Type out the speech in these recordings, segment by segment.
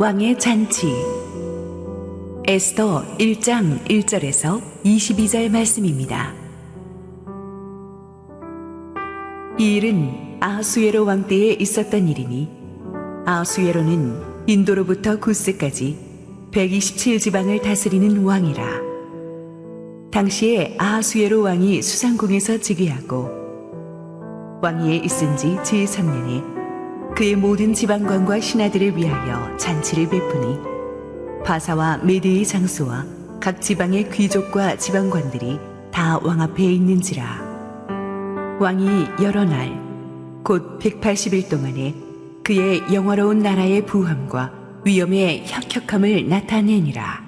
왕의 잔치. 에스더 1장 1절에서 22절 말씀입니다. 이 일은 아하수에로 왕 때에 있었던 일이니 아하수에로는 인도로부터 구스까지 127지방을 다스리는 왕이라. 당시에 아하수에로 왕이 수상궁에서 즉위하고 왕위에 있은 지 제3년에 그의 모든 지방관과 신하들을 위하여 잔치를 베푸니 바사와 메대의 장수와 각 지방의 귀족과 지방관들이 다 왕 앞에 있는지라. 왕이 여러 날 곧 180일 동안에 그의 영화로운 나라의 부함과 위엄의 혁혁함을 나타내니라.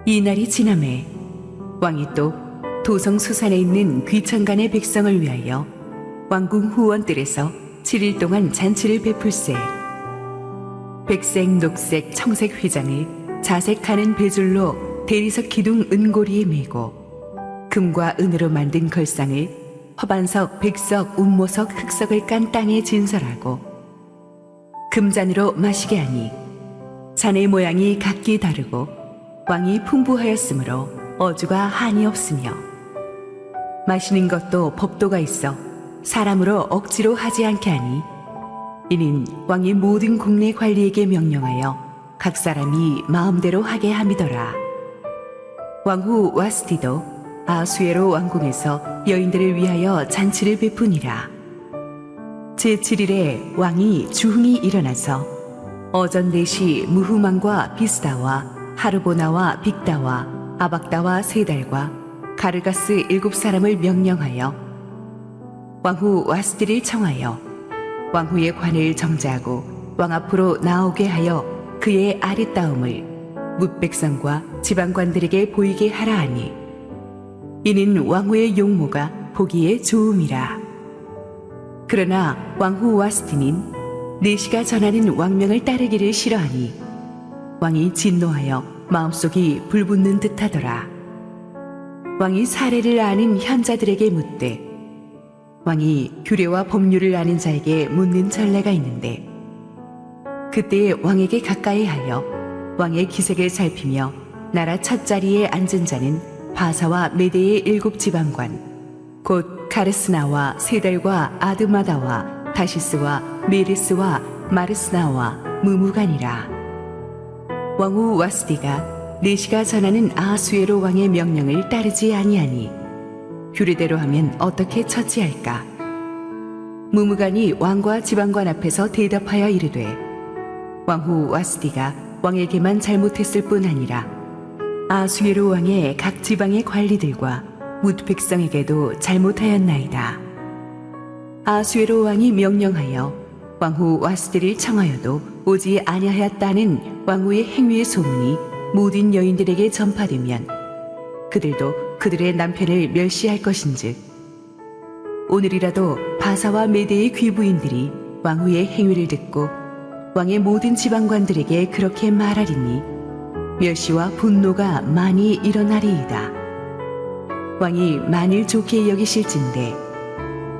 이 날이 지남에 왕이 또 도성 수산에 있는 귀천간의 백성을 위하여 왕궁 후원들에서 7일 동안 잔치를 베풀세. 백색, 녹색, 청색 휘장을 자색하는 배줄로 대리석 기둥 은고리에 메고 금과 은으로 만든 걸상을 허반석, 백석, 운모석, 흑석을 깐 땅에 진설하고 금잔으로 마시게 하니 잔의 모양이 각기 다르고 왕이 풍부하였으므로 어주가 한이 없으며 마시는 것도 법도가 있어 사람으로 억지로 하지 않게 하니 이는 왕이 모든 국내 관리에게 명령하여 각 사람이 마음대로 하게 함이더라. 왕후 와스티도 아하수에로 왕궁에서 여인들을 위하여 잔치를 베푸니라. 제7일에 왕이 주흥이 일어나서 어전 넷이 무후만과 비스다와 하르보나와 빅다와 아박다와 세달과 가르가스 7사람을 명령하여 왕후 와스티를 청하여 왕후의 관을 정자하고 왕 앞으로 나오게 하여 그의 아리따움을 뭇백성과 지방관들에게 보이게 하라 하니 이는 왕후의 용모가 보기에 좋음이라. 그러나 왕후 와스티는 내시가 전하는 왕명을 따르기를 싫어하니 왕이 진노하여 마음속이 불붙는 듯하더라. 왕이 사례를 아는 현자들에게 묻되 왕이 규례와 법률을 아는 자에게 묻는 전례가 있는데 그때 왕에게 가까이 하여 왕의 기색을 살피며 나라 첫 자리에 앉은 자는 바사와 메대의 7지방관 곧 가르스나와 세달과 아드마다와 다시스와 메르스와 마르스나와 무무간이라. 왕후 와스디가 내시가 전하는 아하수에로 왕의 명령을 따르지 아니하니 규례대로 하면 어떻게 처치할까? 무무간이 왕과 지방관 앞에서 대답하여 이르되 왕후 와스디가 왕에게만 잘못했을 뿐 아니라 아하수에로 왕의 각 지방의 관리들과 뭇 백성에게도 잘못하였나이다. 아하수에로 왕이 명령하여 왕후 와스디를 청하여도 오지 아니하였다는 왕후의 행위의 소문이 모든 여인들에게 전파되면 그들도 그들의 남편을 멸시할 것인즉 오늘이라도 바사와 메대의 귀부인들이 왕후의 행위를 듣고 왕의 모든 지방관들에게 그렇게 말하리니 멸시와 분노가 많이 일어나리이다. 왕이 만일 좋게 여기실진대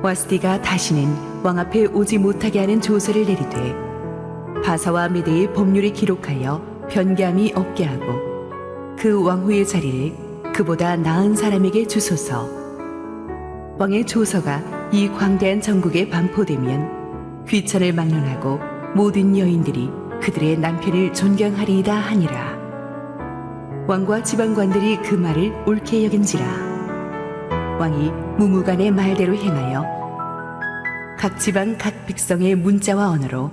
와스디가 다시는 왕 앞에 오지 못하게 하는 조서를 내리되 바사와 메대의 법률을 기록하여 변개함이 없게 하고 그 왕후의 자리를 그보다 나은 사람에게 주소서. 왕의 조서가 이 광대한 전국에 반포되면 귀천을 막론하고 모든 여인들이 그들의 남편을 존경하리이다 하니라. 왕과 지방관들이 그 말을 옳게 여긴지라. 왕이 무무간의 말대로 행하여 각 지방 각 백성의 문자와 언어로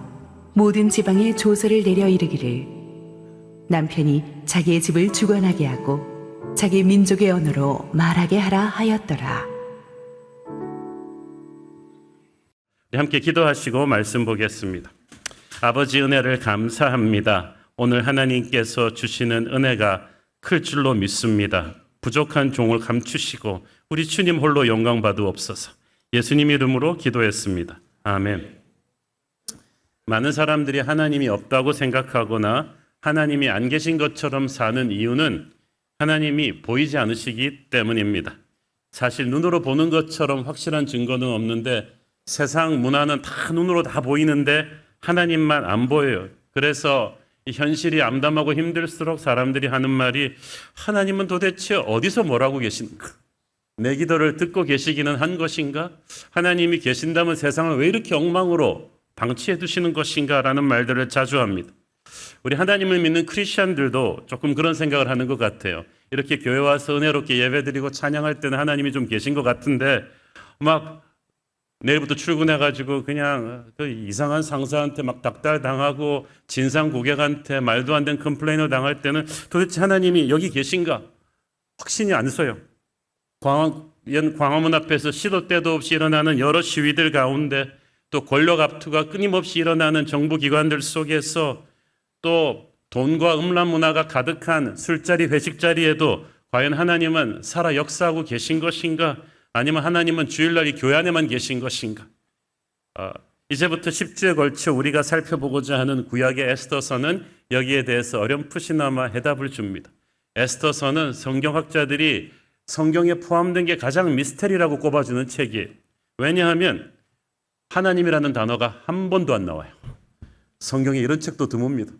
모든 지방에 조서를 내려 이르기를 남편이 자기의 집을 주관하게 하고 자기 민족의 언어로 말하게 하라 하였더라. 함께 기도하시고 말씀 보겠습니다. 아버지 은혜를 감사합니다. 오늘 하나님께서 주시는 은혜가 클 줄로 믿습니다. 부족한 종을 감추시고 우리 주님 홀로 영광 받으옵소서. 예수님 이름으로 기도했습니다. 아멘. 많은 사람들이 하나님이 없다고 생각하거나 하나님이 안 계신 것처럼 사는 이유는 하나님이 보이지 않으시기 때문입니다. 사실 눈으로 보는 것처럼 확실한 증거는 없는데 세상 문화는 다 눈으로 다 보이는데 하나님만 안 보여요. 그래서 이 현실이 암담하고 힘들수록 사람들이 하는 말이 하나님은 도대체 어디서 뭐라고 계신가? 내 기도를 듣고 계시기는 한 것인가? 하나님이 계신다면 세상을 왜 이렇게 엉망으로 방치해 두시는 것인가? 라는 말들을 자주 합니다. 우리 하나님을 믿는 크리스천들도 조금 그런 생각을 하는 것 같아요. 이렇게 교회 와서 은혜롭게 예배드리고 찬양할 때는 하나님이 좀 계신 것 같은데 막 내일부터 출근해가지고 그냥 그 이상한 상사한테 막 닥달당하고 진상 고객한테 말도 안 되는 컴플레인을 당할 때는 도대체 하나님이 여기 계신가? 확신이 안 서요. 광화문 앞에서 시도 때도 없이 일어나는 여러 시위들 가운데 또 권력 압투가 끊임없이 일어나는 정부기관들 속에서 또 돈과 음란 문화가 가득한 술자리 회식자리에도 과연 하나님은 살아 역사하고 계신 것인가? 아니면 하나님은 주일날 이 교회 안에만 계신 것인가? 이제부터 10주에 걸쳐 우리가 살펴보고자 하는 구약의 에스더서는 여기에 대해서 어렴풋이나마 해답을 줍니다. 에스더서는 성경학자들이 성경에 포함된 게 가장 미스테리라고 꼽아주는 책이에요. 왜냐하면 하나님이라는 단어가 한 번도 안 나와요. 성경에 이런 책도 드뭅니다.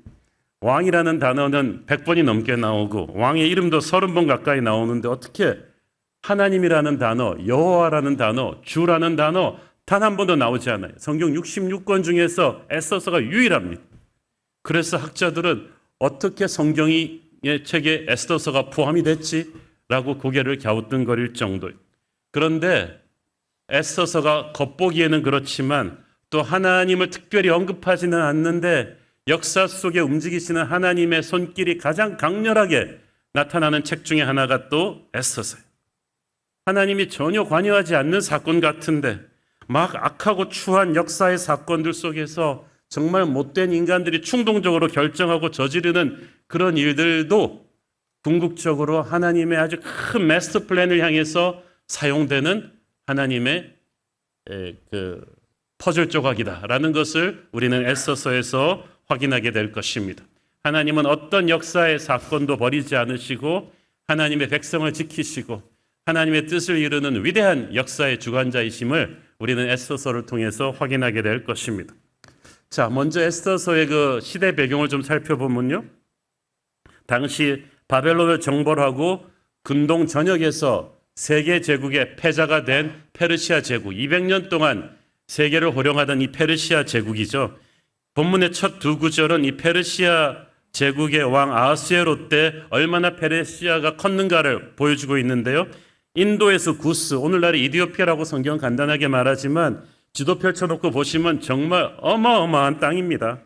왕이라는 단어는 100번이 넘게 나오고 왕의 이름도 30번 가까이 나오는데 어떻게 하나님이라는 단어, 여호와라는 단어, 주라는 단어 단 한 번도 나오지 않아요. 성경 66권 중에서 에스더서가 유일합니다. 그래서 학자들은 어떻게 성경의 책에 에스더서가 포함이 됐지? 라고 고개를 갸우뚱거릴 정도예요. 그런데 에스더서가 겉보기에는 그렇지만 또 하나님을 특별히 언급하지는 않는데 역사 속에 움직이시는 하나님의 손길이 가장 강렬하게 나타나는 책 중에 하나가 또 에스더서예요. 하나님이 전혀 관여하지 않는 사건 같은데 막 악하고 추한 역사의 사건들 속에서 정말 못된 인간들이 충동적으로 결정하고 저지르는 그런 일들도 궁극적으로 하나님의 아주 큰 마스터 플랜을 향해서 사용되는 하나님의 그 퍼즐 조각이다라는 것을 우리는 에스더서에서 확인하게 될 것입니다. 하나님은 어떤 역사의 사건도 버리지 않으시고 하나님의 백성을 지키시고 하나님의 뜻을 이루는 위대한 역사의 주관자이심을 우리는 에스더서를 통해서 확인하게 될 것입니다. 자, 먼저 에스더서의 그 시대 배경을 좀 살펴보면요. 당시 바벨론을 정벌하고 근동 전역에서 세계 제국의 패자가 된 페르시아 제국, 200년 동안 세계를 호령하던 이 페르시아 제국이죠. 본문의 첫 두 구절은 이 페르시아 제국의 왕 아하수에로 때 얼마나 페르시아가 컸는가를 보여주고 있는데요. 인도에서 구스, 오늘날의 이디오피아라고 성경은 간단하게 말하지만 지도 펼쳐놓고 보시면 정말 어마어마한 땅입니다.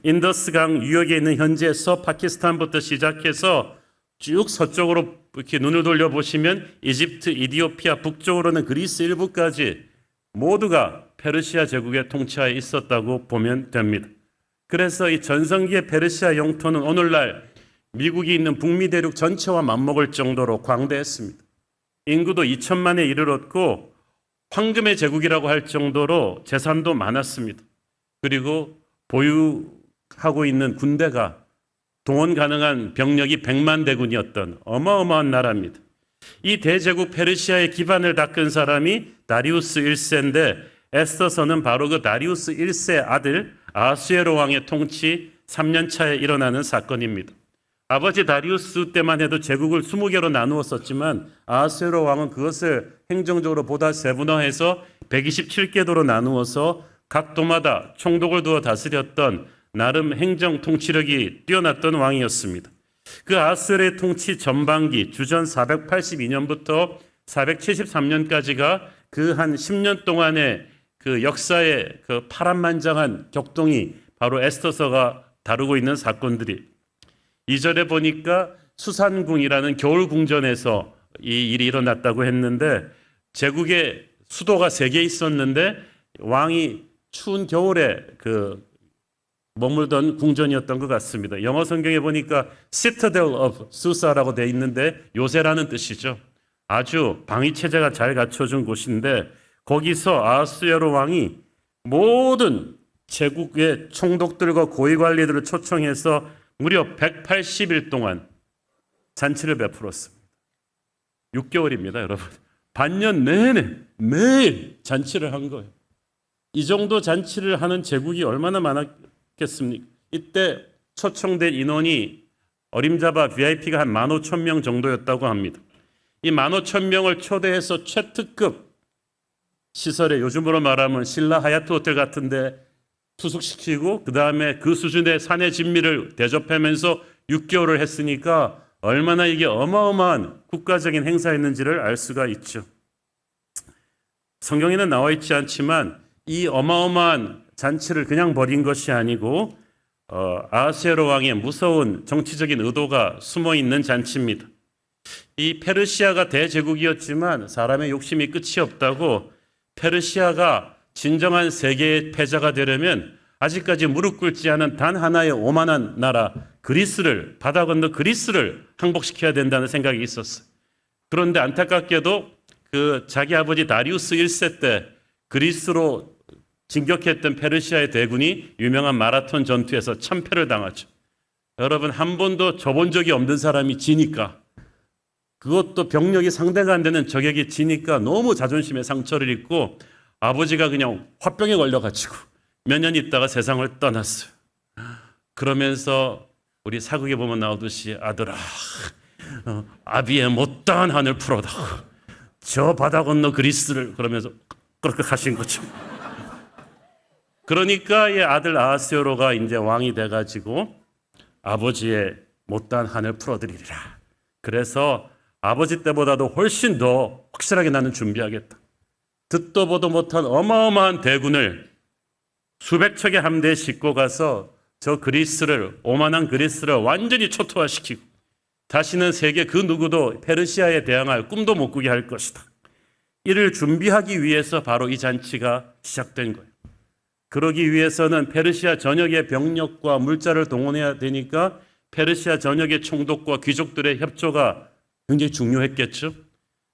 인더스강 유역에 있는 현지에서 파키스탄부터 시작해서 쭉 서쪽으로 이렇게 눈을 돌려보시면 이집트, 이디오피아, 북쪽으로는 그리스 일부까지 모두가 페르시아 제국의 통치하에 있었다고 보면 됩니다. 그래서 이 전성기의 페르시아 영토는 오늘날 미국이 있는 북미 대륙 전체와 맞먹을 정도로 광대했습니다. 인구도 2천만에 이르렀고 황금의 제국이라고 할 정도로 재산도 많았습니다. 그리고 보유하고 있는 군대가 동원 가능한 병력이 100만 대군이었던 어마어마한 나라입니다. 이 대제국 페르시아의 기반을 닦은 사람이 다리우스 1세인데 에스더서는 바로 그 다리우스 1세 아들 아하수에로 왕의 통치 3년 차에 일어나는 사건입니다. 아버지 다리우스 때만 해도 제국을 20개로 나누었었지만 아하수에로 왕은 그것을 행정적으로 보다 세분화해서 127개도로 나누어서 각 도마다 총독을 두어 다스렸던 나름 행정 통치력이 뛰어났던 왕이었습니다. 그 아하수에로의 통치 전반기 주전 482년부터 473년까지가 그 한 10년 동안의 그 역사의 그 파란만장한 격동이 바로 에스더서가 다루고 있는 사건들이 2절에 보니까 수산궁이라는 겨울궁전에서 이 일이 일어났다고 했는데 제국의 수도가 3개 있었는데 왕이 추운 겨울에 그 머물던 궁전이었던 것 같습니다. 영어 성경에 보니까 Citadel of Susa라고 되어 있는데 요새라는 뜻이죠. 아주 방위 체제가 잘 갖춰진 곳인데 거기서 아하수에로 왕이 모든 제국의 총독들과 고위관리들을 초청해서 무려 180일 동안 잔치를 베풀었습니다. 6개월입니다, 여러분. 반년 내내 매일 잔치를 한 거예요. 이 정도 잔치를 하는 제국이 얼마나 많았겠습니까? 이때 초청된 인원이 어림잡아 VIP가 한 15,000명 정도였다고 합니다. 이 15,000명을 초대해서 최특급 시설에, 요즘으로 말하면 신라 하얏트 호텔 같은데 투숙시키고 그 다음에 그 수준의 사내 진미를 대접하면서 6개월을 했으니까 얼마나 이게 어마어마한 국가적인 행사였는지를 알 수가 있죠. 성경에는 나와 있지 않지만 이 어마어마한 잔치를 그냥 벌인 것이 아니고 아하수에로 왕의 무서운 정치적인 의도가 숨어 있는 잔치입니다. 이 페르시아가 대제국이었지만 사람의 욕심이 끝이 없다고 페르시아가 진정한 세계의 패자가 되려면 아직까지 무릎 꿇지 않은 단 하나의 오만한 나라 그리스를, 바다 건너 그리스를 항복시켜야 된다는 생각이 있었어요. 그런데 안타깝게도 그 자기 아버지 다리우스 1세 때 그리스로 진격했던 페르시아의 대군이 유명한 마라톤 전투에서 참패를 당하죠. 여러분, 한 번도 져본 적이 없는 사람이 지니까, 그것도 병력이 상대가 안 되는 적에게 지니까 너무 자존심에 상처를 입고 아버지가 그냥 화병에 걸려가지고 몇 년 있다가 세상을 떠났어요. 그러면서 우리 사극에 보면 나오듯이 아들아, 아비의 못다한 한을 풀어다. 저 바다 건너 그리스를, 그러면서 그렇게 가신 거죠. 그러니까 이 아들 아하스웨로가 이제 왕이 돼가지고 아버지의 못다한 한을 풀어드리리라. 그래서 아버지 때보다도 훨씬 더 확실하게 나는 준비하겠다. 듣도 보도 못한 어마어마한 대군을 수백 척의 함대에 싣고 가서 저 그리스를, 오만한 그리스를 완전히 초토화시키고 다시는 세계 그 누구도 페르시아에 대항할 꿈도 못 꾸게 할 것이다. 이를 준비하기 위해서 바로 이 잔치가 시작된 거예요. 그러기 위해서는 페르시아 전역의 병력과 물자를 동원해야 되니까 페르시아 전역의 총독과 귀족들의 협조가 굉장히 중요했겠죠.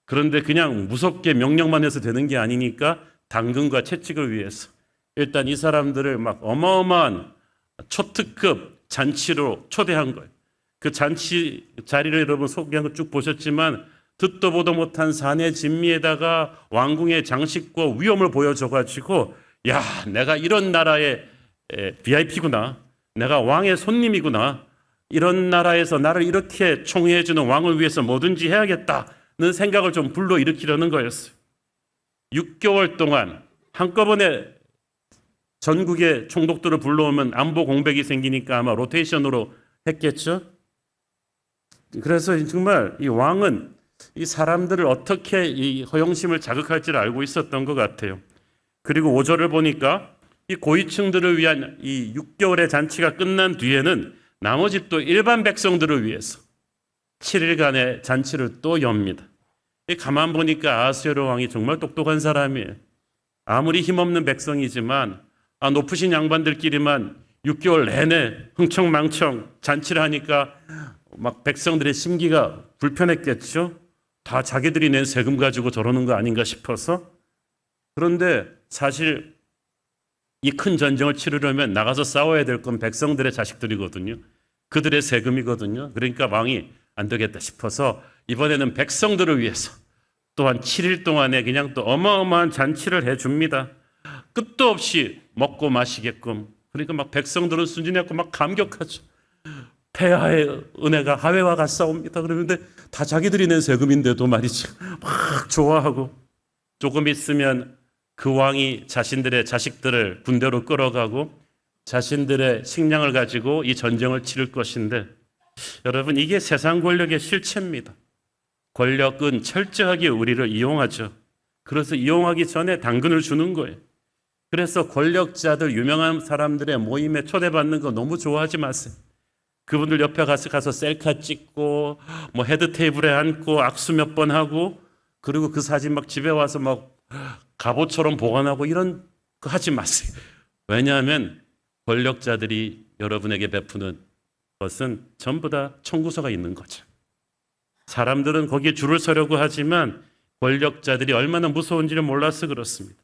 그런데 그냥 무섭게 명령만 해서 되는 게 아니니까 당근과 채찍을 위해서 일단 이 사람들을 막 어마어마한 초특급 잔치로 초대한 거예요. 그 잔치 자리를 여러분 소개한 거 쭉 보셨지만 듣도 보도 못한 사내 진미에다가 왕궁의 장식과 위엄을 보여줘가지고, 야, 내가 이런 나라의 VIP구나, 내가 왕의 손님이구나, 이런 나라에서 나를 이렇게 총애해주는 왕을 위해서 뭐든지 해야겠다는 생각을 좀 불러일으키려는 거였어요. 6개월 동안 한꺼번에 전국의 총독들을 불러오면 안보 공백이 생기니까 아마 로테이션으로 했겠죠. 그래서 정말 이 왕은 이 사람들을 어떻게 이 허영심을 자극할지를 알고 있었던 것 같아요. 그리고 5절을 보니까 이 고위층들을 위한 이 6개월의 잔치가 끝난 뒤에는 나머지 또 일반 백성들을 위해서 7일간의 잔치를 또 엽니다. 가만 보니까 아하수에로 왕이 정말 똑똑한 사람이에요. 아무리 힘없는 백성이지만 높으신 양반들끼리만 6개월 내내 흥청망청 잔치를 하니까 막 백성들의 심기가 불편했겠죠. 다 자기들이 낸 세금 가지고 저러는 거 아닌가 싶어서. 그런데 사실 이 큰 전쟁을 치르려면 나가서 싸워야 될 건 백성들의 자식들이거든요. 그들의 세금이거든요. 그러니까 왕이 안 되겠다 싶어서 이번에는 백성들을 위해서 또한 7일 동안에 그냥 또 어마어마한 잔치를 해줍니다. 끝도 없이 먹고 마시게끔. 그러니까 막 백성들은 순진해갖고 막 감격하죠. 폐하의 은혜가 하회와 같사옵니다. 그러는데 다 자기들이 낸 세금인데도 말이죠. 막 좋아하고, 조금 있으면 그 왕이 자신들의 자식들을 군대로 끌어가고 자신들의 식량을 가지고 이 전쟁을 치를 것인데, 여러분, 이게 세상 권력의 실체입니다. 권력은 철저하게 우리를 이용하죠. 그래서 이용하기 전에 당근을 주는 거예요. 그래서 권력자들, 유명한 사람들의 모임에 초대받는 거 너무 좋아하지 마세요. 그분들 옆에 가서 셀카 찍고 뭐 헤드 테이블에 앉고 악수 몇 번 하고, 그리고 그 사진 막 집에 와서 막 갑옷처럼 보관하고 이런 거 하지 마세요. 왜냐하면 권력자들이 여러분에게 베푸는 것은 전부 다 청구서가 있는 거죠. 사람들은 거기에 줄을 서려고 하지만 권력자들이 얼마나 무서운지를 몰라서 그렇습니다.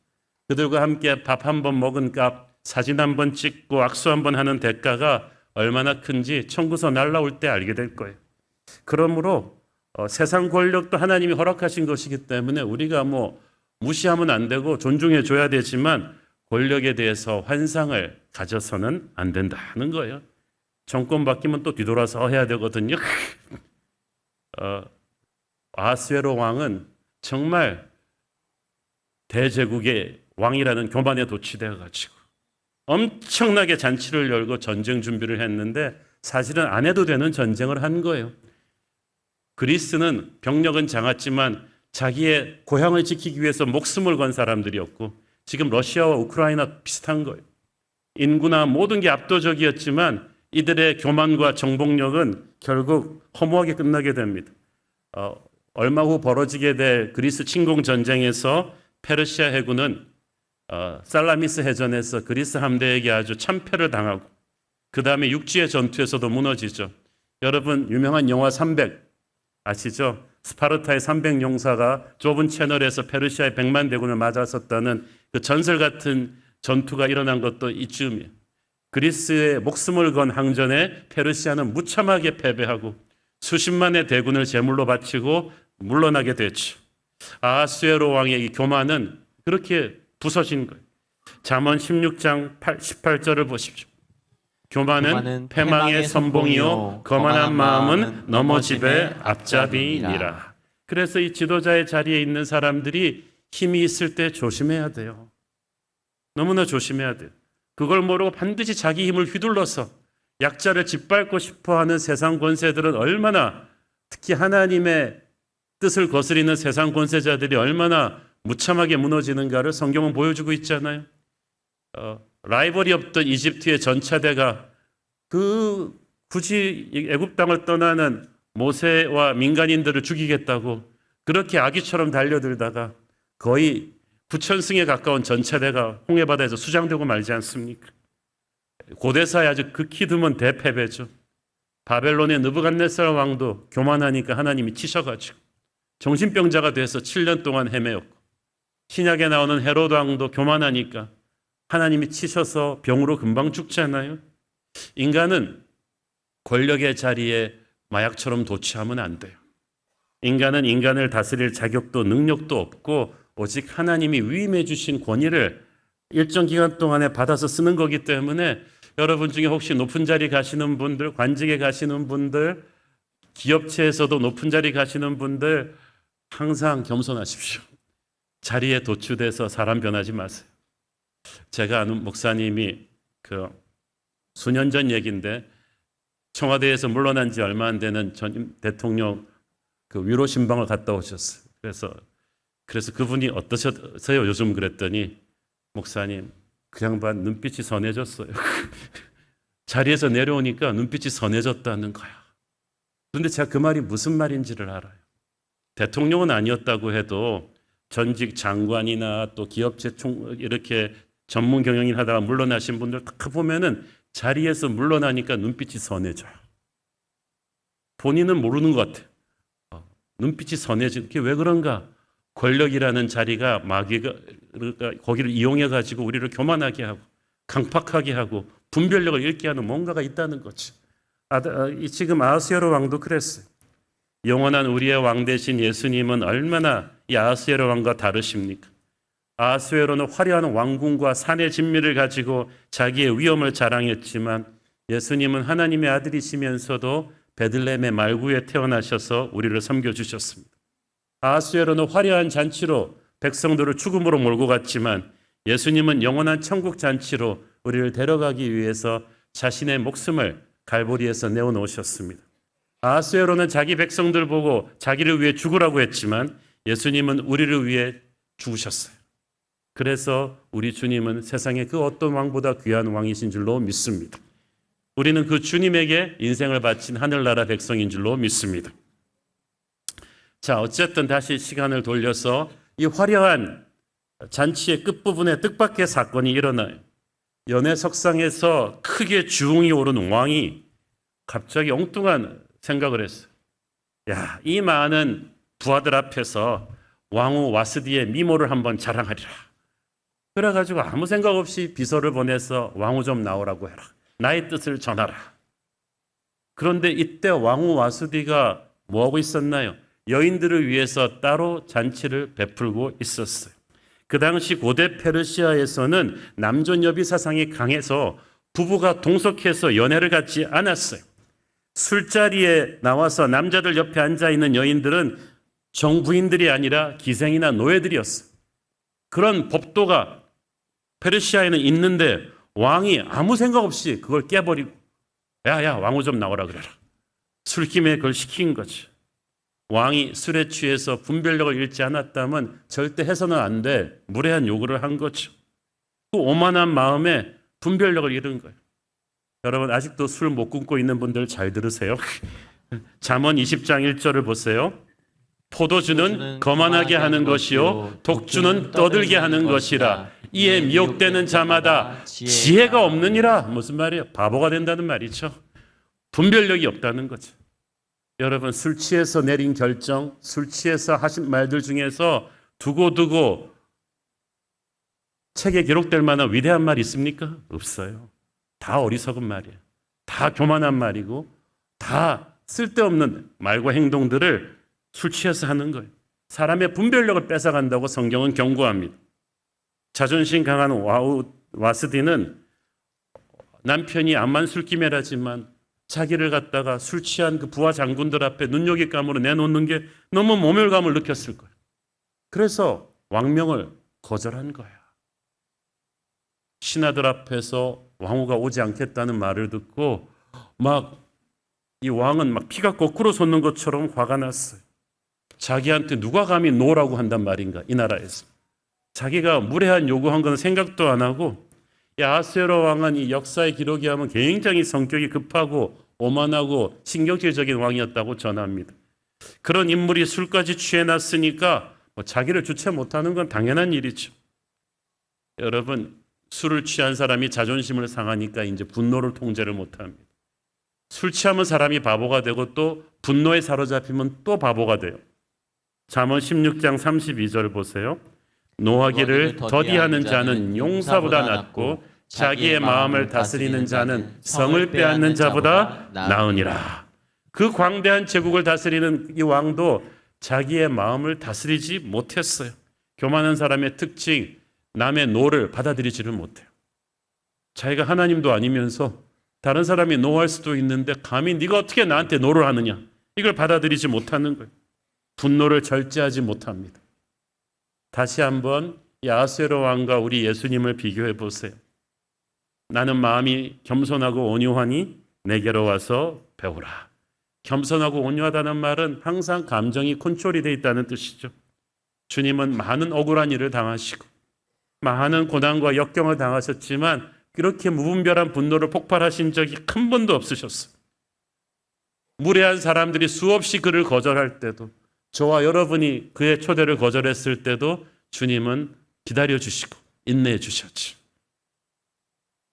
그들과 함께 밥 한 번 먹은 값, 사진 한 번 찍고 악수 한 번 하는 대가가 얼마나 큰지 청구서 날라올 때 알게 될 거예요. 그러므로 세상 권력도 하나님이 허락하신 것이기 때문에 우리가 뭐 무시하면 안 되고 존중해 줘야 되지만, 권력에 대해서 환상을 가져서는 안 된다는 거예요. 정권 바뀌면 또 뒤돌아서 해야 되거든요. 아하스웨로 왕은 정말 대제국의 왕이라는 교만에 도취되어 가지고 엄청나게 잔치를 열고 전쟁 준비를 했는데 사실은 안 해도 되는 전쟁을 한 거예요. 그리스는 병력은 작았지만 자기의 고향을 지키기 위해서 목숨을 건 사람들이었고 지금 러시아와 우크라이나 비슷한 거예요. 인구나 모든 게 압도적이었지만 이들의 교만과 정복력은 결국 허무하게 끝나게 됩니다. 얼마 후 벌어지게 될 그리스 침공 전쟁에서 페르시아 해군은 살라미스 해전에서 그리스 함대에게 아주 참패를 당하고 그 다음에 육지의 전투에서도 무너지죠. 여러분 유명한 영화 300 아시죠? 스파르타의 300 용사가 좁은 채널에서 페르시아의 100만 대군을 맞았었다는 그 전설 같은 전투가 일어난 것도 이쯤이에요. 그리스의 목숨을 건 항전에 페르시아는 무참하게 패배하고 수십만의 대군을 제물로 바치고 물러나게 됐죠. 아하스웨로 왕의 이 교만은 그렇게 부서진 거예요. 잠언 16장 18절을 보십시오. 교만은 패망의 선봉이요 거만한 마음은 넘어집의 앞잡이니라. 그래서 이 지도자의 자리에 있는 사람들이 힘이 있을 때 조심해야 돼요. 너무나 조심해야 돼요. 그걸 모르고 반드시 자기 힘을 휘둘러서 약자를 짓밟고 싶어하는 세상 권세들은 얼마나, 특히 하나님의 뜻을 거스리는 세상 권세자들이 얼마나 무참하게 무너지는가를 성경은 보여주고 있잖아요. 라이벌이 없던 이집트의 전차대가 굳이 애굽 땅을 떠나는 모세와 민간인들을 죽이겠다고 그렇게 아기처럼 달려들다가 거의 9,000승에 가까운 전차대가 홍해바다에서 수장되고 말지 않습니까? 고대사에 아주 극히 드문 대패배죠. 바벨론의 느부갓네살 왕도 교만하니까 하나님이 치셔가지고 정신병자가 돼서 7년 동안 헤매었고, 신약에 나오는 헤로드 왕도 교만하니까 하나님이 치셔서 병으로 금방 죽잖아요. 인간은 권력의 자리에 마약처럼 도취하면 안 돼요. 인간은 인간을 다스릴 자격도 능력도 없고 오직 하나님이 위임해 주신 권위를 일정 기간 동안에 받아서 쓰는 거기 때문에 여러분 중에 혹시 높은 자리 가시는 분들, 관직에 가시는 분들, 기업체에서도 높은 자리 가시는 분들 항상 겸손하십시오. 자리에 도취돼서 사람 변하지 마세요. 제가 아는 목사님이 수년 전 얘기인데 청와대에서 물러난 지 얼마 안 되는 전 대통령 위로 신방을 갔다 오셨어요. 그래서 그분이 어떠셨어요? 요즘 그랬더니 목사님 그 양반 눈빛이 선해졌어요. 자리에서 내려오니까 눈빛이 선해졌다는 거야. 그런데 제가 그 말이 무슨 말인지를 알아요. 대통령은 아니었다고 해도 전직 장관이나 또 기업체 이렇게 전문 경영인 하다가 물러나신 분들 다 보면은 자리에서 물러나니까 눈빛이 선해져요. 본인은 모르는 것 같아요. 눈빛이 선해지는 게 왜 그런가? 권력이라는 자리가 마귀가 거기를 이용해 가지고 우리를 교만하게 하고 강팍하게 하고 분별력을 잃게 하는 뭔가가 있다는 거죠. 지금 아하스웨로 왕도 그랬어요. 영원한 우리의 왕 되신 예수님은 얼마나 이 아하스웨로 왕과 다르십니까? 아하스웨로는 화려한 왕궁과 산의 진미를 가지고 자기의 위엄을 자랑했지만 예수님은 하나님의 아들이시면서도 베들레헴의 말구에 태어나셔서 우리를 섬겨주셨습니다. 아하스웨로는 화려한 잔치로 백성들을 죽음으로 몰고 갔지만 예수님은 영원한 천국 잔치로 우리를 데려가기 위해서 자신의 목숨을 갈보리에서 내어놓으셨습니다. 아하스웨로는 자기 백성들 보고 자기를 위해 죽으라고 했지만 예수님은 우리를 위해 죽으셨어요. 그래서 우리 주님은 세상의 그 어떤 왕보다 귀한 왕이신 줄로 믿습니다. 우리는 그 주님에게 인생을 바친 하늘나라 백성인 줄로 믿습니다. 자, 어쨌든 다시 시간을 돌려서 이 화려한 잔치의 끝부분에 뜻밖의 사건이 일어나요. 연회석상에서 크게 주웅이 오른 왕이 갑자기 엉뚱한 생각을 했어요. 야, 이 많은 부하들 앞에서 왕후 와스디의 미모를 한번 자랑하리라. 그래가지고 아무 생각 없이 비서를 보내서 왕후 좀 나오라고 해라. 나의 뜻을 전하라. 그런데 이때 왕후 와스디가 뭐하고 있었나요? 여인들을 위해서 따로 잔치를 베풀고 있었어요. 그 당시 고대 페르시아에서는 남존여비 사상이 강해서 부부가 동석해서 연애를 갖지 않았어요. 술자리에 나와서 남자들 옆에 앉아있는 여인들은 정부인들이 아니라 기생이나 노예들이었어요. 그런 법도가 페르시아에는 있는데 왕이 아무 생각 없이 그걸 깨버리고 야야 왕후 좀 나오라 그래라. 술김에 그걸 시킨 거죠. 왕이 술에 취해서 분별력을 잃지 않았다면 절대 해서는 안 돼. 무례한 요구를 한 거죠. 그 오만한 마음에 분별력을 잃은 거예요. 여러분 아직도 술 못 끊고 있는 분들 잘 들으세요. 잠언 20장 1절을 보세요. 포도주는 거만하게 하는 것이요 독주는 떠들게 하는 것이라. 이에 미혹되는 자마다 지혜가 없느니라. 무슨 말이에요? 바보가 된다는 말이죠. 분별력이 없다는 거죠. 여러분 술 취해서 내린 결정, 술 취해서 하신 말들 중에서 두고두고 책에 기록될 만한 위대한 말이 있습니까? 없어요. 다 어리석은 말이에요. 다 교만한 말이고 다 쓸데없는 말과 행동들을 술 취해서 하는 거예요. 사람의 분별력을 뺏어간다고 성경은 경고합니다. 자존심 강한 와스디는 남편이 암만 술기매라지만 자기를 갖다가 술 취한 그 부하 장군들 앞에 눈요깃감으로 내놓는 게 너무 모멸감을 느꼈을 거예요. 그래서 왕명을 거절한 거야. 신하들 앞에서 왕후가 오지 않겠다는 말을 듣고 막 이 왕은 막 피가 거꾸로 솟는 것처럼 화가 났어요. 자기한테 누가 감히 노라고 한단 말인가 이 나라에서. 자기가 무례한 요구한 건 생각도 안 하고 아하수에로 왕은 이 역사의 기록이 하면 굉장히 성격이 급하고 오만하고 신경질적인 왕이었다고 전합니다. 그런 인물이 술까지 취해놨으니까 자기를 주체 못하는 건 당연한 일이죠. 여러분 술을 취한 사람이 자존심을 상하니까 이제 분노를 통제를 못합니다. 술 취하면 사람이 바보가 되고 또 분노에 사로잡히면 또 바보가 돼요. 잠언 16장 32절 보세요. 노하기를 더디하는 자는 용사보다 낫고 자기의 마음을 다스리는 자는 성을 빼앗는 자보다 나으니라. 그 광대한 제국을 다스리는 이 왕도 자기의 마음을 다스리지 못했어요. 교만한 사람의 특징, 남의 노를 받아들이지를 못해요. 자기가 하나님도 아니면서 다른 사람이 노할 수도 있는데 감히 네가 어떻게 나한테 노를 하느냐, 이걸 받아들이지 못하는 거예요. 분노를 절제하지 못합니다. 다시 한번 이 아하수에로 왕과 우리 예수님을 비교해 보세요. 나는 마음이 겸손하고 온유하니 내게로 와서 배우라. 겸손하고 온유하다는 말은 항상 감정이 컨트롤이 되어 있다는 뜻이죠. 주님은 많은 억울한 일을 당하시고 많은 고난과 역경을 당하셨지만 그렇게 무분별한 분노를 폭발하신 적이 한 번도 없으셨어요. 무례한 사람들이 수없이 그를 거절할 때도, 저와 여러분이 그의 초대를 거절했을 때도 주님은 기다려주시고 인내해 주셨죠.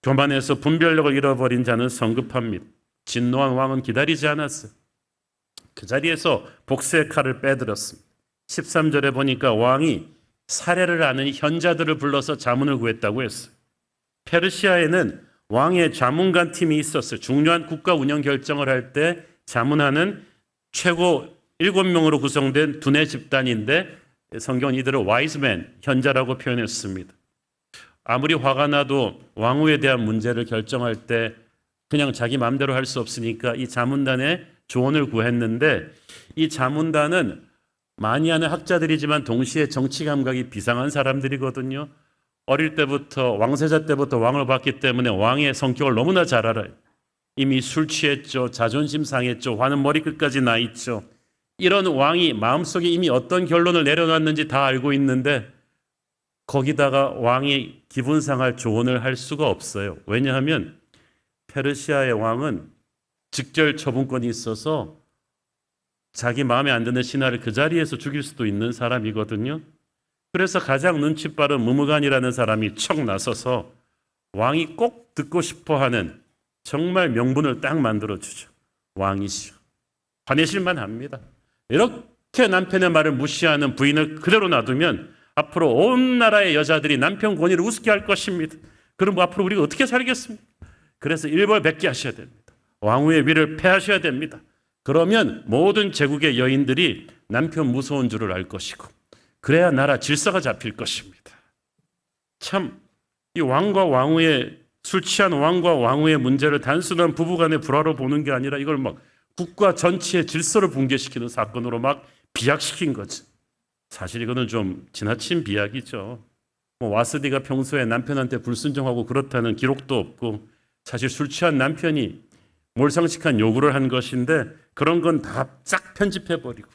교만해서 분별력을 잃어버린 자는 성급합니다. 진노한 왕은 기다리지 않았어요. 그 자리에서 복수의 칼을 빼들었습니다. 13절에 보니까 왕이 사례를 아는 현자들을 불러서 자문을 구했다고 했어요. 페르시아에는 왕의 자문관 팀이 있었어요. 중요한 국가 운영 결정을 할 때 자문하는 최고 7명으로 구성된 두뇌 집단인데 성경은 이들을 와이즈맨, 현자라고 표현했습니다. 아무리 화가 나도 왕후에 대한 문제를 결정할 때 그냥 자기 마음대로 할 수 없으니까 이 자문단에 조언을 구했는데, 이 자문단은 많이 아는 학자들이지만 동시에 정치 감각이 비상한 사람들이거든요. 어릴 때부터 왕세자 때부터 왕을 봤기 때문에 왕의 성격을 너무나 잘 알아요. 이미 술 취했죠. 자존심 상했죠. 화는 머리끝까지 나 있죠. 이런 왕이 마음속에 이미 어떤 결론을 내려놨는지 다 알고 있는데 거기다가 왕이 기분 상할 조언을 할 수가 없어요. 왜냐하면 페르시아의 왕은 직결 처분권이 있어서 자기 마음에 안 드는 신하를 그 자리에서 죽일 수도 있는 사람이거든요. 그래서 가장 눈치 빠른 무무간이라는 사람이 척 나서서 왕이 꼭 듣고 싶어하는 정말 명분을 딱 만들어주죠. 왕이시여, 화내실만 합니다. 이렇게 남편의 말을 무시하는 부인을 그대로 놔두면 앞으로 온 나라의 여자들이 남편 권위를 우습게 할 것입니다. 그럼 앞으로 우리가 어떻게 살겠습니까? 그래서 일벌백계 하셔야 됩니다. 왕후의 위를 폐하셔야 됩니다. 그러면 모든 제국의 여인들이 남편 무서운 줄을 알 것이고, 그래야 나라 질서가 잡힐 것입니다. 참 이 왕과 왕후의 술 취한 왕과 왕후의 문제를 단순한 부부간의 불화로 보는 게 아니라 이걸 막 국가 전체의 질서를 붕괴시키는 사건으로 막 비약시킨 거지. 사실 이거는 좀 지나친 비약이죠. 뭐 와스디가 평소에 남편한테 불순종하고 그렇다는 기록도 없고 사실 술 취한 남편이 몰상식한 요구를 한 것인데 그런 건 다 싹 편집해버리고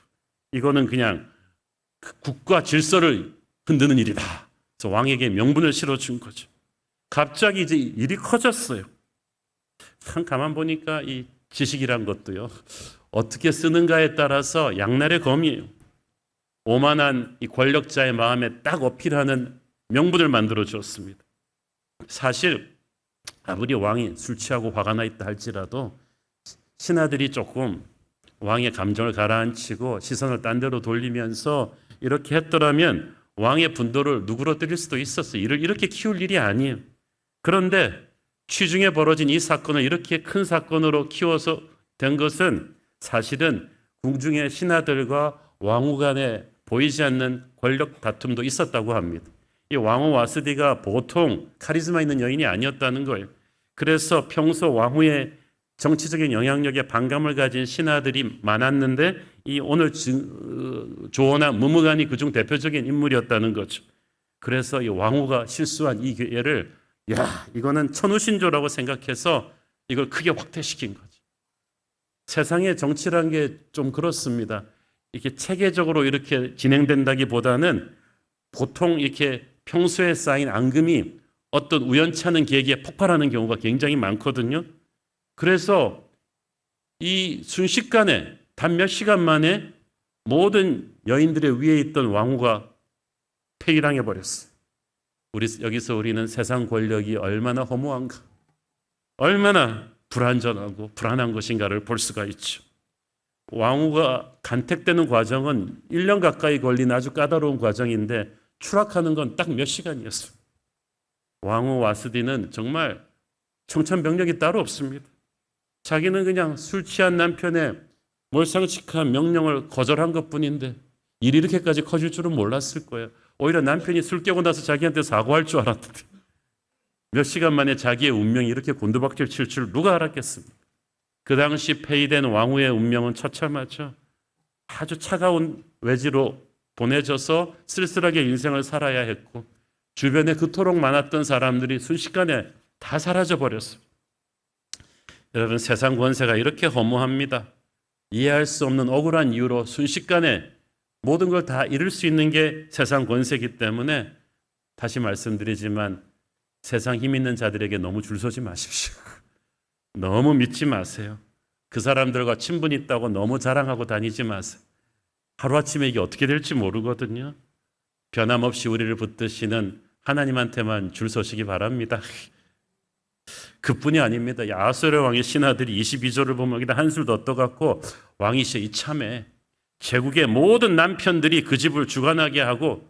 이거는 그냥 국가 질서를 흔드는 일이다. 그래서 왕에게 명분을 실어준 거죠. 갑자기 이제 일이 커졌어요. 참 가만 보니까 이 지식이란 것도요. 어떻게 쓰는가에 따라서 양날의 검이에요. 오만한 이 권력자의 마음에 딱 어필하는 명분을 만들어 주었습니다. 사실 아무리 왕이 술 취하고 화가 나 있다 할지라도 신하들이 조금 왕의 감정을 가라앉히고 시선을 딴 데로 돌리면서 이렇게 했더라면 왕의 분노를 누그러뜨릴 수도 있었어요. 이를 이렇게 키울 일이 아니에요. 그런데 취중에 벌어진 이 사건을 이렇게 큰 사건으로 키워서 된 것은 사실은 궁중의 신하들과 왕후 간에 보이지 않는 권력 다툼도 있었다고 합니다. 이 왕후 와스디가 보통 카리스마 있는 여인이 아니었다는 거예요. 그래서 평소 왕후의 정치적인 영향력에 반감을 가진 신하들이 많았는데 이 오늘 조언한 무무간이 그중 대표적인 인물이었다는 거죠. 그래서 이 왕후가 실수한 이 기회를 이거는 천우신조라고 생각해서 이걸 크게 확대시킨 거죠. 세상의 정치란 게 좀 그렇습니다. 이렇게 체계적으로 이렇게 진행된다기보다는 보통 이렇게 평소에 쌓인 앙금이 어떤 우연찮은 계기에 폭발하는 경우가 굉장히 많거든요. 그래서 이 순식간에 단 몇 시간 만에 모든 여인들의 위에 있던 왕후가 폐위당해 버렸어요. 여기서 우리는 세상 권력이 얼마나 허무한가, 얼마나 불안전하고 불안한 것인가를 볼 수가 있죠. 왕후가 간택되는 과정은 1년 가까이 걸린 아주 까다로운 과정인데 추락하는 건 딱 몇 시간이었어요. 왕후 와스디는 정말 청천벽력이 따로 없습니다. 자기는 그냥 술 취한 남편의 몰상식한 명령을 거절한 것뿐인데 일이 이렇게까지 커질 줄은 몰랐을 거예요. 오히려 남편이 술 깨고 나서 자기한테 사과할 줄 알았는데 몇 시간 만에 자기의 운명이 이렇게 곤두박질 칠 줄 누가 알았겠습니까? 그 당시 폐위된 왕후의 운명은 처참하죠. 아주 차가운 외지로 보내져서 쓸쓸하게 인생을 살아야 했고 주변에 그토록 많았던 사람들이 순식간에 다 사라져 버렸어요. 여러분, 세상 권세가 이렇게 허무합니다. 이해할 수 없는 억울한 이유로 순식간에 모든 걸 다 잃을 수 있는 게 세상 권세이기 때문에 다시 말씀드리지만 세상 힘 있는 자들에게 너무 줄 서지 마십시오. 너무 믿지 마세요. 그 사람들과 친분이 있다고 너무 자랑하고 다니지 마세요. 하루아침에 이게 어떻게 될지 모르거든요. 변함없이 우리를 붙드시는 하나님한테만 줄 서시기 바랍니다. 그뿐이 아닙니다. 아수르 왕의 신하들이 22절을 보면 여기다 한술 더 떠갖고 왕이시여 이참에 제국의 모든 남편들이 그 집을 주관하게 하고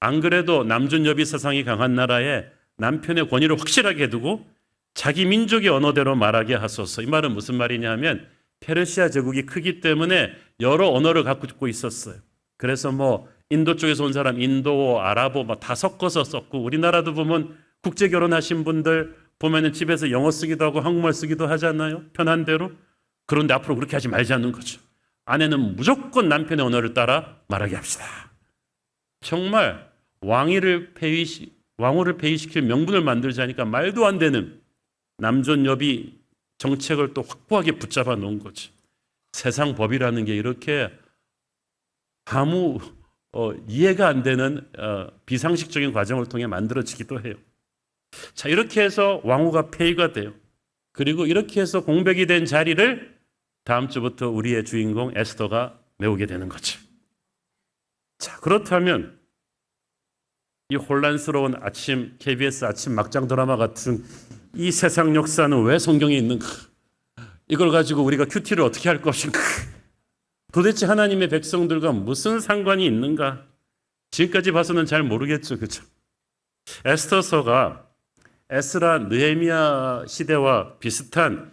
안 그래도 남존여비 사상이 강한 나라에 남편의 권위를 확실하게 두고 자기 민족의 언어대로 말하게 하소서. 이 말은 무슨 말이냐 하면 페르시아 제국이 크기 때문에 여러 언어를 갖고 있었어요. 그래서 뭐 인도 쪽에서 온 사람 인도어, 아랍어 막 다 섞어서 썼고 우리나라도 보면 국제 결혼하신 분들 보면은 집에서 영어 쓰기도 하고 한국말 쓰기도 하잖아요. 편한 대로. 그런데 앞으로 그렇게 하지 말자는 거죠. 아내는 무조건 남편의 언어를 따라 말하게 합시다. 정말 왕후를 폐위시킬 명분을 만들자니까 말도 안 되는 남존여비 정책을 또 확고하게 붙잡아 놓은 거죠. 세상 법이라는 게 이렇게 아무 이해가 안 되는 비상식적인 과정을 통해 만들어지기도 해요. 자, 이렇게 해서 왕후가 폐위가 돼요. 그리고 이렇게 해서 공백이 된 자리를 다음 주부터 우리의 주인공 에스더가 메우게 되는 거죠. 자, 그렇다면 이 혼란스러운 KBS 아침 막장 드라마 같은 이 세상 역사는 왜 성경에 있는가? 이걸 가지고 우리가 큐티를 어떻게 할 것인가? 도대체 하나님의 백성들과 무슨 상관이 있는가? 지금까지 봐서는 잘 모르겠죠. 그렇죠? 에스더서가 에스라 느헤미야 시대와 비슷한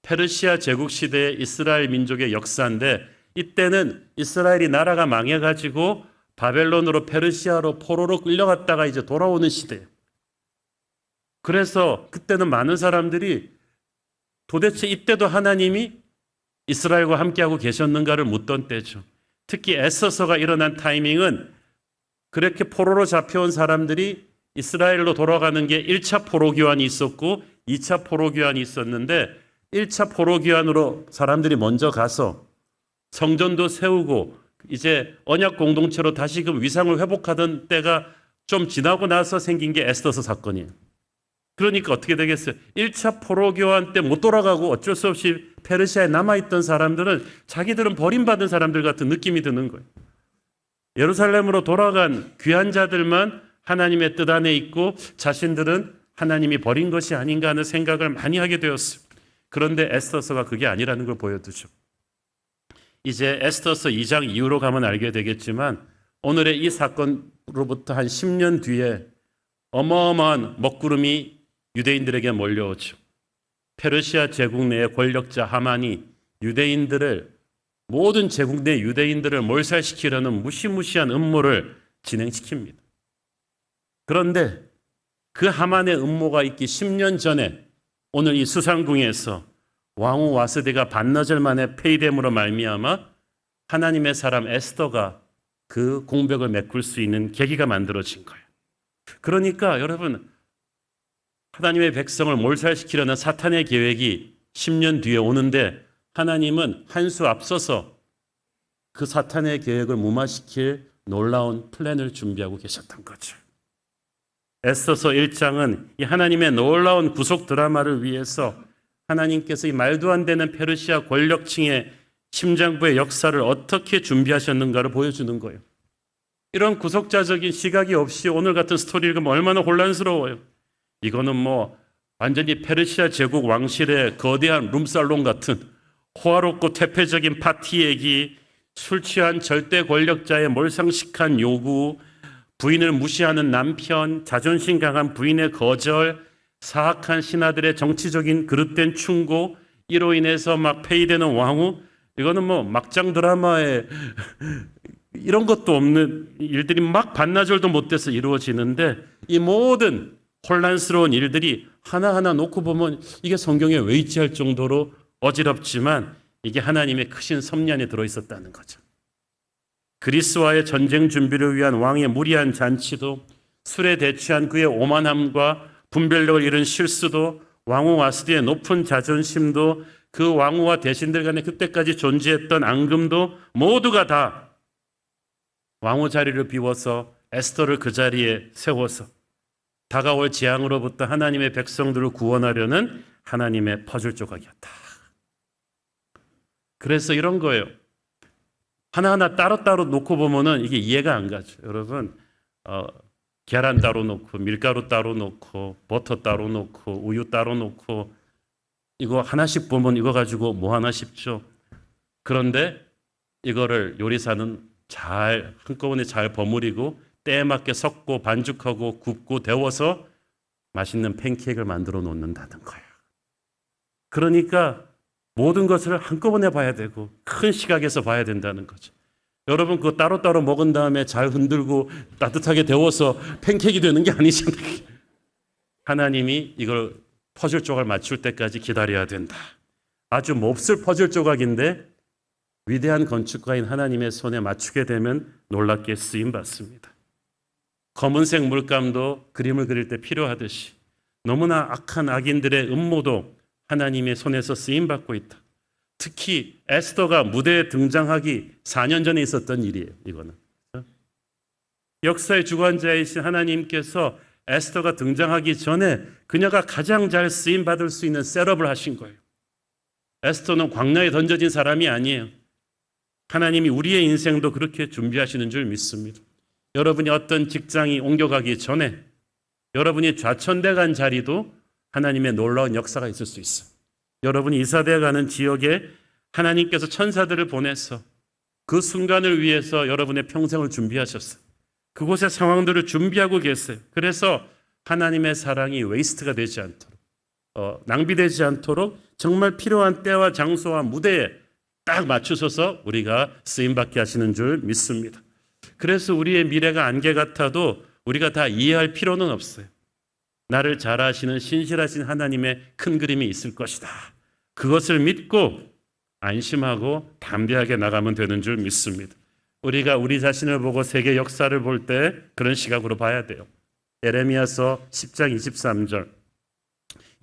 페르시아 제국 시대의 이스라엘 민족의 역사인데 이때는 이스라엘이 나라가 망해가지고 바벨론으로 페르시아로 포로로 끌려갔다가 이제 돌아오는 시대예요. 그래서 그때는 많은 사람들이 도대체 이때도 하나님이 이스라엘과 함께하고 계셨는가를 묻던 때죠. 특히 에스더서가 일어난 타이밍은 그렇게 포로로 잡혀온 사람들이 이스라엘로 돌아가는 게 1차 포로 귀환이 있었고 2차 포로 귀환이 있었는데 1차 포로 귀환으로 사람들이 먼저 가서 성전도 세우고 이제 언약 공동체로 다시금 위상을 회복하던 때가 좀 지나고 나서 생긴 게 에스더서 사건이에요. 그러니까 어떻게 되겠어요? 1차 포로 교환 때 못 돌아가고 어쩔 수 없이 페르시아에 남아있던 사람들은 자기들은 버림받은 사람들 같은 느낌이 드는 거예요. 예루살렘으로 돌아간 귀한 자들만 하나님의 뜻 안에 있고 자신들은 하나님이 버린 것이 아닌가 하는 생각을 많이 하게 되었어요. 그런데 에스더서가 그게 아니라는 걸 보여주죠. 이제 에스더서 2장 이후로 가면 알게 되겠지만 오늘의 이 사건으로부터 한 10년 뒤에 어마어마한 먹구름이 유대인들에게 몰려오죠. 페르시아 제국 내의 권력자 하만이 모든 제국 내 유대인들을 몰살시키려는 무시무시한 음모를 진행시킵니다. 그런데 그 하만의 음모가 있기 10년 전에 오늘 이 수상궁에서 왕후 와스디가 반나절 만에 폐위됨으로 말미암아 하나님의 사람 에스더가 그 공백을 메꿀 수 있는 계기가 만들어진 거예요. 그러니까 여러분, 하나님의 백성을 몰살시키려는 사탄의 계획이 10년 뒤에 오는데 하나님은 한 수 앞서서 그 사탄의 계획을 무마시킬 놀라운 플랜을 준비하고 계셨던 거죠. 에스더서 1장은 이 하나님의 놀라운 구속 드라마를 위해서 하나님께서 이 말도 안 되는 페르시아 권력층의 심장부의 역사를 어떻게 준비하셨는가를 보여주는 거예요. 이런 구속자적인 시각이 없이 오늘 같은 스토리를 읽으면 얼마나 혼란스러워요. 이거는 완전히 페르시아 제국 왕실의 거대한 룸살롱 같은 호화롭고 퇴폐적인 파티 얘기, 술 취한 절대 권력자의 몰상식한 요구, 부인을 무시하는 남편, 자존심 강한 부인의 거절, 사악한 신하들의 정치적인 그릇된 충고, 이로 인해서 막 폐위되는 왕후, 이거는 막장 드라마에 이런 것도 없는 일들이 막 반나절도 못 돼서 이루어지는데 이 모든 혼란스러운 일들이 하나하나 놓고 보면 이게 성경에 왜 있지 할 정도로 어지럽지만 이게 하나님의 크신 섭리 안에 들어있었다는 거죠. 그리스와의 전쟁 준비를 위한 왕의 무리한 잔치도, 술에 대취한 그의 오만함과 분별력을 잃은 실수도, 왕후 와스디의 높은 자존심도, 그 왕후와 대신들 간에 그때까지 존재했던 앙금도 모두가 다 왕후 자리를 비워서 에스더를 그 자리에 세워서 다가올 재앙으로부터 하나님의 백성들을 구원하려는 하나님의 퍼즐 조각이었다. 그래서 이런 거예요. 하나하나 따로따로 놓고 보면은 이게 이해가 안 가죠. 여러분, 계란 따로 놓고 밀가루 따로 놓고 버터 따로 놓고 우유 따로 놓고 이거 하나씩 보면 이거 가지고 뭐 하나 싶죠. 그런데 이거를 요리사는 한꺼번에 잘 버무리고 때에 맞게 섞고 반죽하고 굽고 데워서 맛있는 팬케이크를 만들어 놓는다는 거예요. 그러니까 모든 것을 한꺼번에 봐야 되고 큰 시각에서 봐야 된다는 거죠. 여러분, 그거 따로따로 먹은 다음에 잘 흔들고 따뜻하게 데워서 팬케이크 되는 게 아니잖아요. 하나님이 이걸 퍼즐 조각을 맞출 때까지 기다려야 된다. 아주 몹쓸 퍼즐 조각인데 위대한 건축가인 하나님의 손에 맞추게 되면 놀랍게 쓰임받습니다. 검은색 물감도 그림을 그릴 때 필요하듯이 너무나 악한 악인들의 음모도 하나님의 손에서 쓰임받고 있다. 특히 에스더가 무대에 등장하기 4년 전에 있었던 일이에요. 이거는 역사의 주관자이신 하나님께서 에스더가 등장하기 전에 그녀가 가장 잘 쓰임받을 수 있는 셋업을 하신 거예요. 에스더는 광야에 던져진 사람이 아니에요. 하나님이 우리의 인생도 그렇게 준비하시는 줄 믿습니다. 여러분이 어떤 직장이 옮겨가기 전에 여러분이 좌천돼 간 자리도 하나님의 놀라운 역사가 있을 수 있어요. 여러분이 이사돼 가는 지역에 하나님께서 천사들을 보내서 그 순간을 위해서 여러분의 평생을 준비하셨어요. 그곳의 상황들을 준비하고 계세요. 그래서 하나님의 사랑이 웨이스트가 되지 않도록, 낭비되지 않도록 정말 필요한 때와 장소와 무대에 딱 맞추셔서 우리가 쓰임받게 하시는 줄 믿습니다. 그래서 우리의 미래가 안개 같아도 우리가 다 이해할 필요는 없어요. 나를 잘 아시는 신실하신 하나님의 큰 그림이 있을 것이다. 그것을 믿고 안심하고 담대하게 나가면 되는 줄 믿습니다. 우리가 우리 자신을 보고 세계 역사를 볼 때 그런 시각으로 봐야 돼요. 예레미야서 10장 23절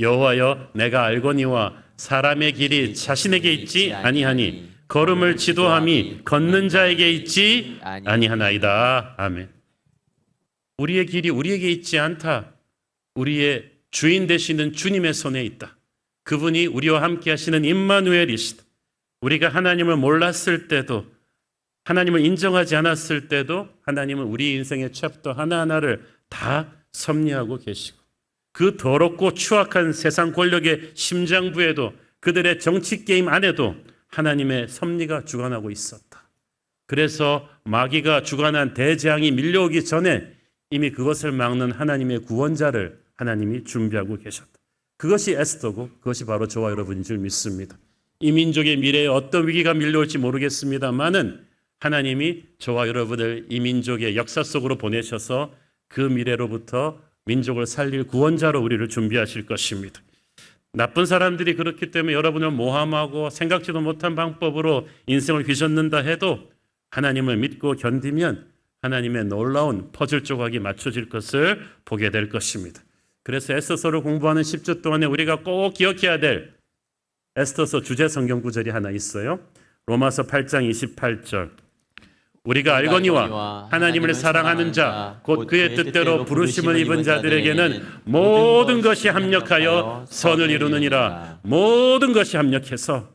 여호와여 내가 알거니와 사람의 길이 자신에게 있지 아니하니 걸음을 지도함이 걷는 자에게 있지 아니하나이다. 아멘. 우리의 길이 우리에게 있지 않다. 우리의 주인 되시는 주님의 손에 있다. 그분이 우리와 함께 하시는 임마누엘이시다. 우리가 하나님을 몰랐을 때도 하나님을 인정하지 않았을 때도 하나님은 우리 인생의 챕터 하나하나를 다 섭리하고 계시고 그 더럽고 추악한 세상 권력의 심장부에도 그들의 정치 게임 안에도 하나님의 섭리가 주관하고 있었다. 그래서 마귀가 주관한 대재앙이 밀려오기 전에 이미 그것을 막는 하나님의 구원자를 하나님이 준비하고 계셨다. 그것이 에스더고 그것이 바로 저와 여러분인 줄 믿습니다. 이 민족의 미래에 어떤 위기가 밀려올지 모르겠습니다만은 하나님이 저와 여러분을 이 민족의 역사 속으로 보내셔서 그 미래로부터 민족을 살릴 구원자로 우리를 준비하실 것입니다. 나쁜 사람들이 그렇기 때문에 여러분을 모함하고 생각지도 못한 방법으로 인생을 휘젓는다 해도 하나님을 믿고 견디면 하나님의 놀라운 퍼즐 조각이 맞춰질 것을 보게 될 것입니다. 그래서 에스더서를 공부하는 10주 동안에 우리가 꼭 기억해야 될 에스더서 주제 성경 구절이 하나 있어요. 로마서 8장 28절 우리가 알거니와 하나님을 사랑하는 자 곧 그의 뜻대로 부르심을 입은 자들에게는 모든 것이 합력하여 선을 이루느니라. 모든 것이 합력해서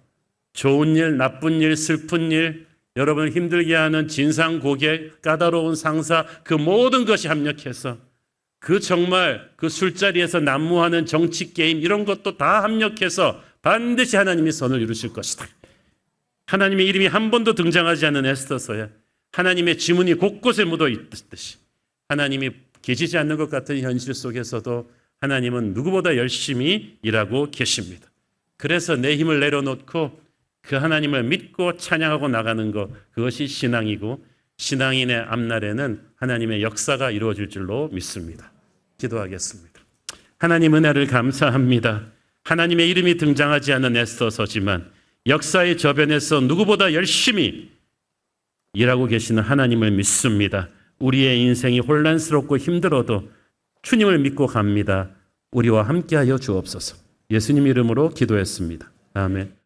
좋은 일, 나쁜 일, 슬픈 일, 여러분을 힘들게 하는 진상 고객, 까다로운 상사 그 모든 것이 합력해서 그 정말 그 술자리에서 난무하는 정치 게임 이런 것도 다 합력해서 반드시 하나님이 선을 이루실 것이다. 하나님의 이름이 한 번도 등장하지 않은 에스더서에 하나님의 지문이 곳곳에 묻어 있듯이 하나님이 계시지 않는 것 같은 현실 속에서도 하나님은 누구보다 열심히 일하고 계십니다. 그래서 내 힘을 내려놓고 그 하나님을 믿고 찬양하고 나가는 것 그것이 신앙이고 신앙인의 앞날에는 하나님의 역사가 이루어질 줄로 믿습니다. 기도하겠습니다. 하나님 은혜를 감사합니다. 하나님의 이름이 등장하지 않은 에스더서지만 역사의 저변에서 누구보다 열심히 일하고 계시는 하나님을 믿습니다. 우리의 인생이 혼란스럽고 힘들어도 주님을 믿고 갑니다. 우리와 함께하여 주옵소서. 예수님 이름으로 기도했습니다. 아멘.